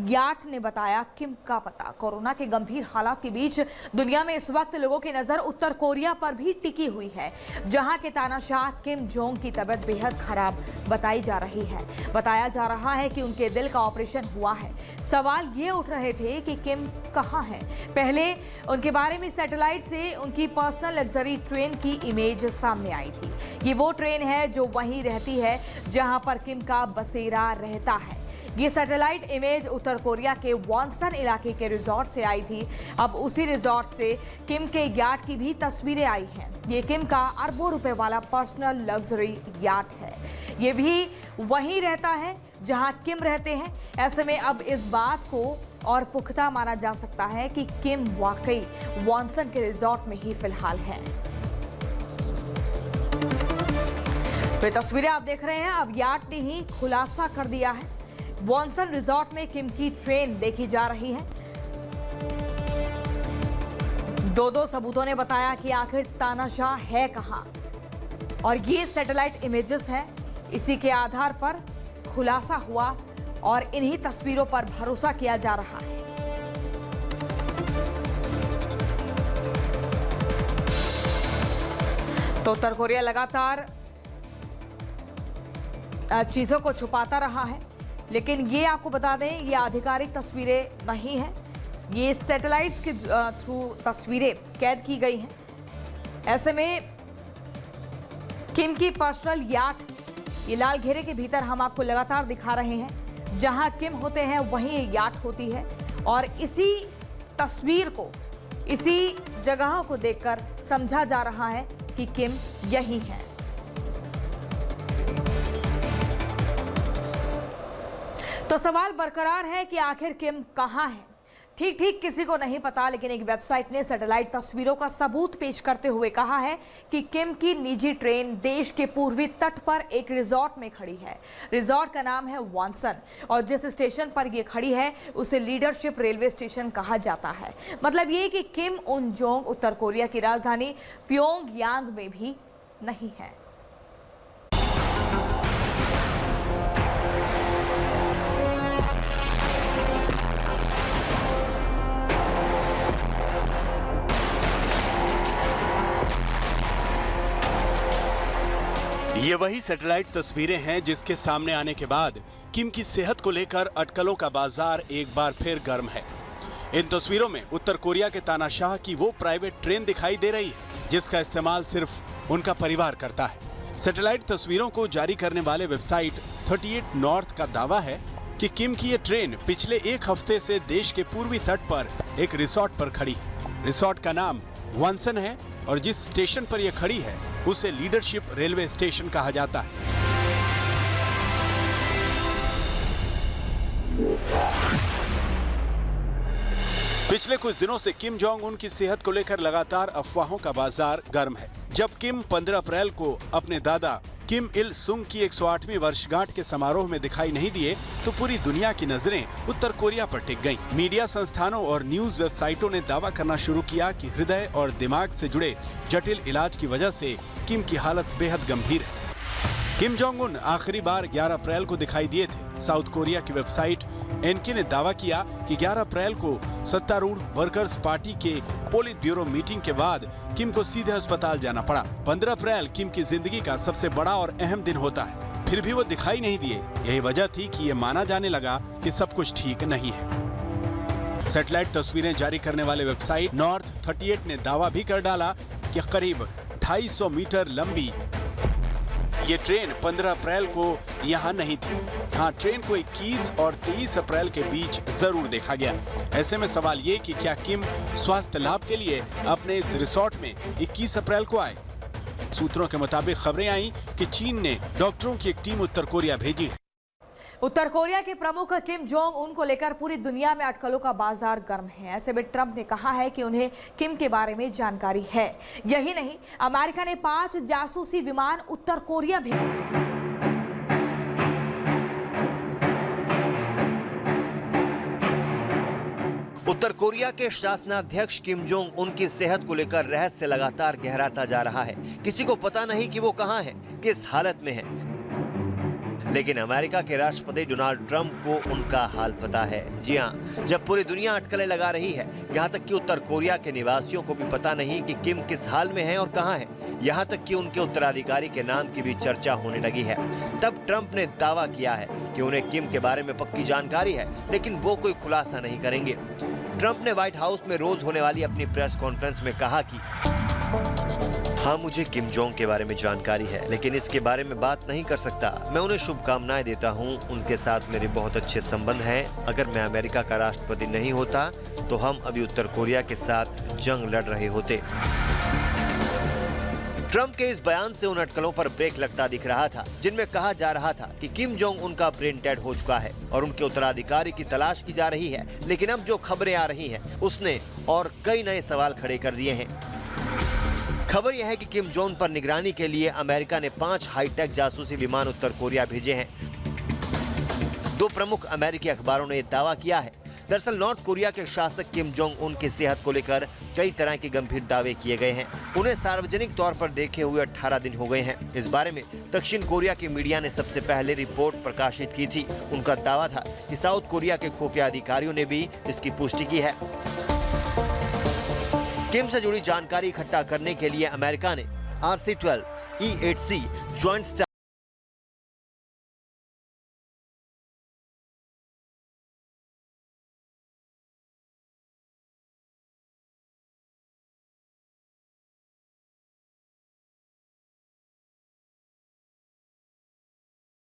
Yacht ने बताया किम का पता। कोरोना के गंभीर हालात के बीच दुनिया में इस वक्त लोगों की नजर उत्तर कोरिया पर भी टिकी हुई है, जहां के तानाशाह किम जोंग की तबीयत बेहद खराब बताई जा रही है। बताया जा रहा है कि उनके दिल का ऑपरेशन हुआ है। सवाल ये उठ रहे थे कि किम कहां है। पहले उनके बारे में सैटेलाइट से उनकी पर्सनल लग्जरी ट्रेन की इमेज सामने आई थी। ये वो ट्रेन है जो वहीं रहती है जहां पर किम का बसेरा रहता है। ये सैटेलाइट इमेज उत्तर कोरिया के वॉनसन इलाके के रिजॉर्ट से आई थी। अब उसी रिजॉर्ट से किम के याट की भी तस्वीरें आई हैं। ये किम का अरबों रुपए वाला पर्सनल लग्जरी याट है। ये भी वहीं रहता है जहां किम रहते हैं। ऐसे में अब इस बात को और पुख्ता माना जा सकता है कि किम वाकई वॉनसन के रिजॉर्ट में ही फिलहाल है। तो ये तस्वीरें आप देख रहे हैं। अब याट ने ही खुलासा कर दिया है। वॉनसन रिजॉर्ट में किम की ट्रेन देखी जा रही है। दो सबूतों ने बताया कि आखिर तानाशाह है कहां, और ये सैटेलाइट इमेजेस है। इसी के आधार पर खुलासा हुआ और इन्हीं तस्वीरों पर भरोसा किया जा रहा है। तो उत्तर कोरिया लगातार चीजों को छुपाता रहा है, लेकिन ये आपको बता दें ये आधिकारिक तस्वीरें नहीं हैं। ये सैटेलाइट्स के थ्रू तस्वीरें कैद की गई हैं। ऐसे में किम की पर्सनल याट, ये लाल घेरे के भीतर हम आपको लगातार दिखा रहे हैं। जहां किम होते हैं वहीं ये याट होती है, और इसी तस्वीर को, इसी जगह को देखकर समझा जा रहा है कि किम यही है। तो सवाल बरकरार है कि आखिर किम कहां है। ठीक किसी को नहीं पता, लेकिन एक वेबसाइट ने सैटेलाइट तस्वीरों का सबूत पेश करते हुए कहा है कि किम की निजी ट्रेन देश के पूर्वी तट पर एक रिजॉर्ट में खड़ी है। रिजॉर्ट का नाम है वॉनसन, और जिस स्टेशन पर यह खड़ी है उसे लीडरशिप रेलवे स्टेशन कहा जाता है। मतलब ये कि किम उन जोंग उत्तर कोरिया की राजधानी प्योंगयांग में भी नहीं है। ये वही सैटेलाइट तस्वीरें हैं जिसके सामने आने के बाद किम की सेहत को लेकर अटकलों का बाजार एक बार फिर गर्म है। इन तस्वीरों में उत्तर कोरिया के तानाशाह की वो प्राइवेट ट्रेन दिखाई दे रही है जिसका इस्तेमाल सिर्फ उनका परिवार करता है। सैटेलाइट तस्वीरों को जारी करने वाले वेबसाइट 38 नॉर्थ का दावा है कि किम की ये ट्रेन पिछले एक हफ्ते से देश के पूर्वी तट पर एक रिसोर्ट पर खड़ी है। रिसोर्ट का नाम वॉनसन है, और जिस स्टेशन पर यह खड़ी है उसे लीडरशिप रेलवे स्टेशन कहा जाता है। पिछले कुछ दिनों से किम जोंग उन की सेहत को लेकर लगातार अफवाहों का बाजार गर्म है। जब किम 15 अप्रैल को अपने दादा किम इल सुंग की 108वीं वर्षगांठ के समारोह में दिखाई नहीं दिए तो पूरी दुनिया की नजरें उत्तर कोरिया पर टिक गईं। मीडिया संस्थानों और न्यूज वेबसाइटों ने दावा करना शुरू किया कि हृदय और दिमाग से जुड़े जटिल इलाज की वजह से किम की हालत बेहद गंभीर है। किम जोंग उन आखिरी बार 11 अप्रैल को दिखाई दिए थे। साउथ कोरिया की वेबसाइट एनके ने दावा किया कि 11 अप्रैल को सत्तारूढ़ वर्कर्स पार्टी के पोलित ब्यूरो मीटिंग के बाद किम को सीधे अस्पताल जाना पड़ा। 15 अप्रैल किम की जिंदगी का सबसे बड़ा और अहम दिन होता है, फिर भी वो दिखाई नहीं दिए। यही वजह थी कि ये माना जाने लगा कि सब कुछ ठीक नहीं है। सैटेलाइट तस्वीरें जारी करने वाले वेबसाइट नॉर्थ 38 ने दावा भी कर डाला कि करीब 250 मीटर लंबी ये ट्रेन 15 अप्रैल को यहाँ नहीं थी। हाँ, ट्रेन को 21 और 23 अप्रैल के बीच जरूर देखा गया। ऐसे में सवाल ये कि क्या किम स्वास्थ्य लाभ के लिए अपने इस रिसोर्ट में 21 अप्रैल को आए। सूत्रों के मुताबिक खबरें आई कि चीन ने डॉक्टरों की एक टीम उत्तर कोरिया भेजी है। उत्तर कोरिया के प्रमुख किम जोंग उन को लेकर पूरी दुनिया में अटकलों का बाजार गर्म है। ऐसे में ट्रंप ने कहा है कि उन्हें किम के बारे में जानकारी है। यही नहीं, अमेरिका ने 5 जासूसी विमान उत्तर कोरिया भेजे। उत्तर कोरिया के शासनाध्यक्ष किम जोंग उन की सेहत को लेकर रहस्य लगातार गहराता जा रहा है। किसी को पता नहीं कि वो कहां है, किस हालत में है। लेकिन अमेरिका के राष्ट्रपति डोनाल्ड ट्रंप को उनका हाल पता है। जी हाँ, जब पूरी दुनिया अटकलें लगा रही है, यहाँ तक कि उत्तर कोरिया के निवासियों को भी पता नहीं कि किम किस हाल में है और कहाँ है, यहाँ तक कि उनके उत्तराधिकारी के नाम की भी चर्चा होने लगी है। तब ट्रंप ने दावा किया है कि उन्हें किम के बारे में पक्की जानकारी है, लेकिन वो कोई खुलासा नहीं करेंगे। ट्रंप ने व्हाइट हाउस में रोज होने वाली अपनी प्रेस कॉन्फ्रेंस में कहा कि हाँ, मुझे किम जोंग के बारे में जानकारी है, लेकिन इसके बारे में बात नहीं कर सकता। मैं उन्हें शुभकामनाएं देता हूं, उनके साथ मेरे बहुत अच्छे संबंध हैं। अगर मैं अमेरिका का राष्ट्रपति नहीं होता तो हम अभी उत्तर कोरिया के साथ जंग लड़ रहे होते। ट्रंप के इस बयान से उन अटकलों पर ब्रेक लगता दिख रहा था, जिनमें कहा जा रहा था कि किम जोंग उनका ब्रेन डेड हो चुका है और उनके उत्तराधिकारी की तलाश की जा रही है। लेकिन अब जो खबरें आ रही हैं, उसने और कई नए सवाल खड़े कर दिए हैं। खबर यह है कि किम जोंग पर निगरानी के लिए अमेरिका ने 5 हाईटेक जासूसी विमान उत्तर कोरिया भेजे हैं। 2 प्रमुख अमेरिकी अखबारों ने यह दावा किया है। दरअसल नॉर्थ कोरिया के शासक किम जोंग उन की सेहत को लेकर कई तरह के गंभीर दावे किए गए हैं। उन्हें सार्वजनिक तौर पर देखे हुए 18 दिन हो गए हैं। इस बारे में दक्षिण कोरिया की मीडिया ने सबसे पहले रिपोर्ट प्रकाशित की थी। उनका दावा था कि साउथ कोरिया के खुफिया अधिकारियों ने भी इसकी पुष्टि की है। किम से जुड़ी जानकारी इकट्ठा करने के लिए अमेरिका ने RC-12 E-8C ज्वाइंट